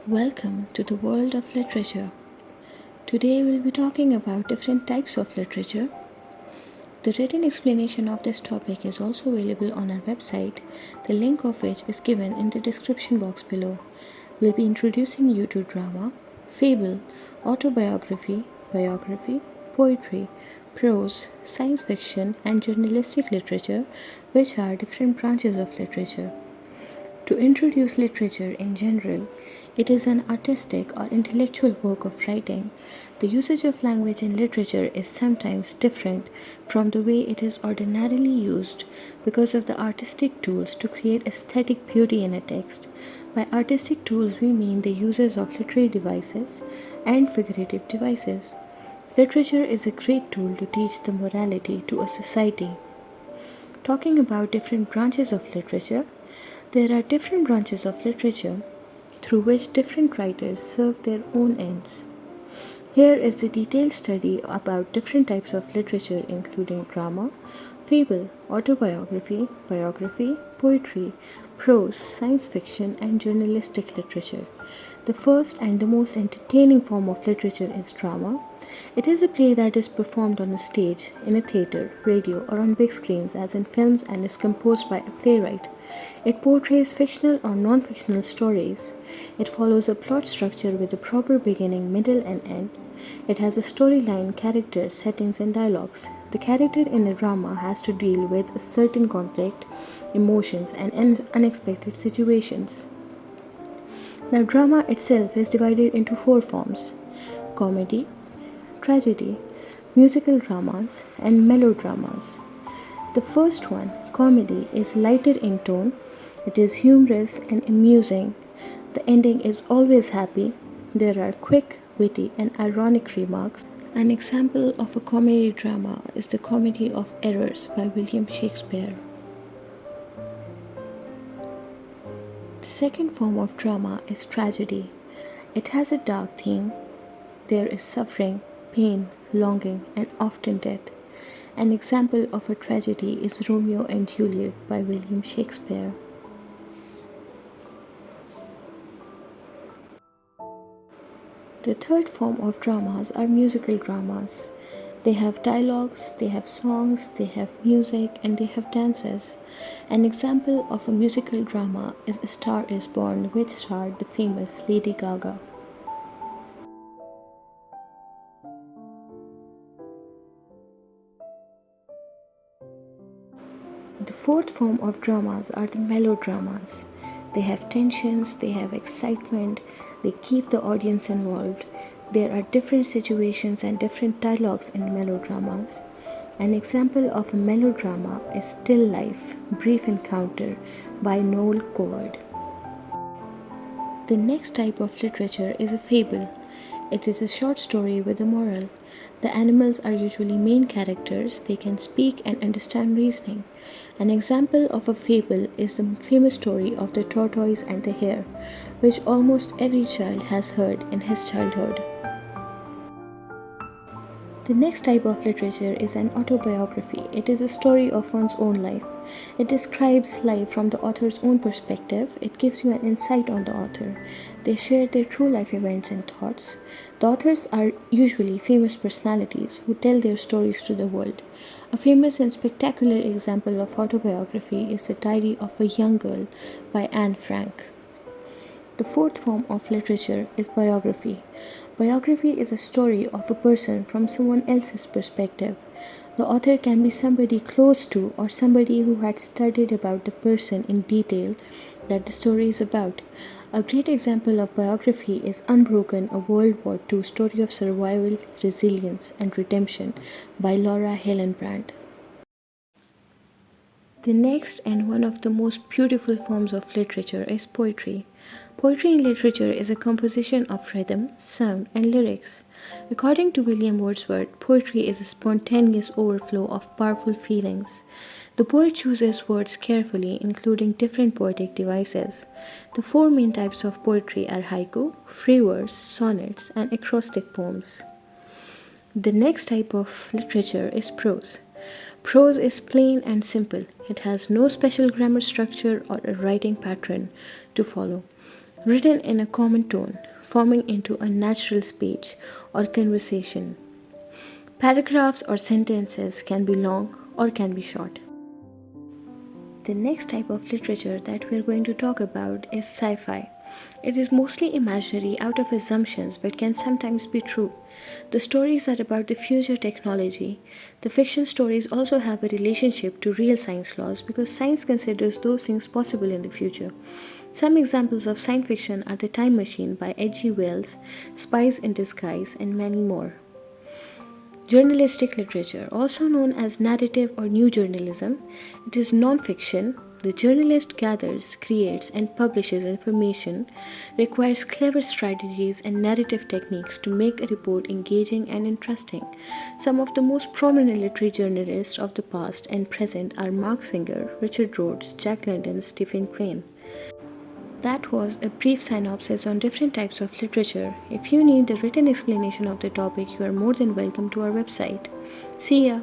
Welcome to the world of literature. Today we'll be talking about different types of literature. The written explanation of this topic is also available on our website, the link of which is given in the description box below. We'll be introducing you to drama, fable, autobiography, biography, poetry, prose, science fiction, and journalistic literature, which are different branches of literature. To introduce literature in general, it is an artistic or intellectual work of writing. The usage of language in literature is sometimes different from the way it is ordinarily used because of the artistic tools to create aesthetic beauty in a text. By artistic tools, we mean the uses of literary devices and figurative devices. Literature is a great tool to teach the morality to a society. Talking about different branches of literature, there are different branches of literature through which different writers serve their own ends. Here is the detailed study about different types of literature, including drama, fable, autobiography, biography, poetry, prose, science fiction, and journalistic literature. The first and the most entertaining form of literature is drama. It is a play that is performed on a stage, in a theater, radio, or on big screens, as in films, and is composed by a playwright. It portrays fictional or non fictional stories. It follows a plot structure with a proper beginning, middle, and end. It has a storyline, characters, settings, and dialogues. The character in a drama has to deal with a certain conflict, emotions, and unexpected situations. Now, drama itself is divided into four forms: comedy, tragedy, musical dramas, and melodramas. The first one, comedy, is lighter in tone. It is humorous and amusing. The ending is always happy. There are quick, witty, and ironic remarks. An example of a comedy drama is The Comedy of Errors by William Shakespeare. The second form of drama is tragedy. It has a dark theme. There is suffering, pain, longing, and often death. An example of a tragedy is Romeo and Juliet by William Shakespeare. The third form of dramas are musical dramas. They have dialogues, they have songs, they have music, and they have dances. An example of a musical drama is A Star is Born, which starred the famous Lady Gaga. The fourth form of dramas are the melodramas. They have tensions, they have excitement, they keep the audience involved. There are different situations and different dialogues in melodramas. An example of a melodrama is Still Life, Brief Encounter by Noel Coward. The next type of literature is a fable. It is a short story with a moral. The animals are usually main characters, they can speak and understand reasoning. An example of a fable is the famous story of the tortoise and the hare, which almost every child has heard in his childhood. The next type of literature is an autobiography. It is a story of one's own life. It describes life from the author's own perspective. It gives you an insight on the author. They share their true life events and thoughts. The authors are usually famous personalities who tell their stories to the world. A famous and spectacular example of autobiography is The Diary of a Young Girl by Anne Frank. The fourth form of literature is biography. Biography is a story of a person from someone else's perspective. The author can be somebody close to or somebody who had studied about the person in detail that the story is about. A great example of biography is Unbroken, a World War II story of survival, resilience, and redemption by Laura Hillenbrand. The next and one of the most beautiful forms of literature is poetry. Poetry in literature is a composition of rhythm, sound, and lyrics. According to William Wordsworth, poetry is a spontaneous overflow of powerful feelings. The poet chooses words carefully, including different poetic devices. The four main types of poetry are haiku, free verse, sonnets, and acrostic poems. The next type of literature is prose. Prose is plain and simple. It has no special grammar structure or a writing pattern to follow. written in a common tone, forming into a natural speech or conversation. Paragraphs or sentences can be long or can be short. The next type of literature that we are going to talk about is sci fi. It is mostly imaginary out of assumptions but can sometimes be true. The stories are about the future technology. The fiction stories also have a relationship to real science laws because science considers those things possible in the future. Some examples of science fiction are The Time Machine by H.G. Wells, Spies in Disguise, and many more. Journalistic literature, also known as narrative or new journalism, it is non-fiction. The journalist gathers, creates, and publishes information, requires clever strategies and narrative techniques to make a report engaging and interesting. Some of the most prominent literary journalists of the past and present are Mark Singer, Richard Rhodes, Jack London, Stephen Crane. That was a brief synopsis on different types of literature. If you need the written explanation of the topic, you are more than welcome to our website. See ya!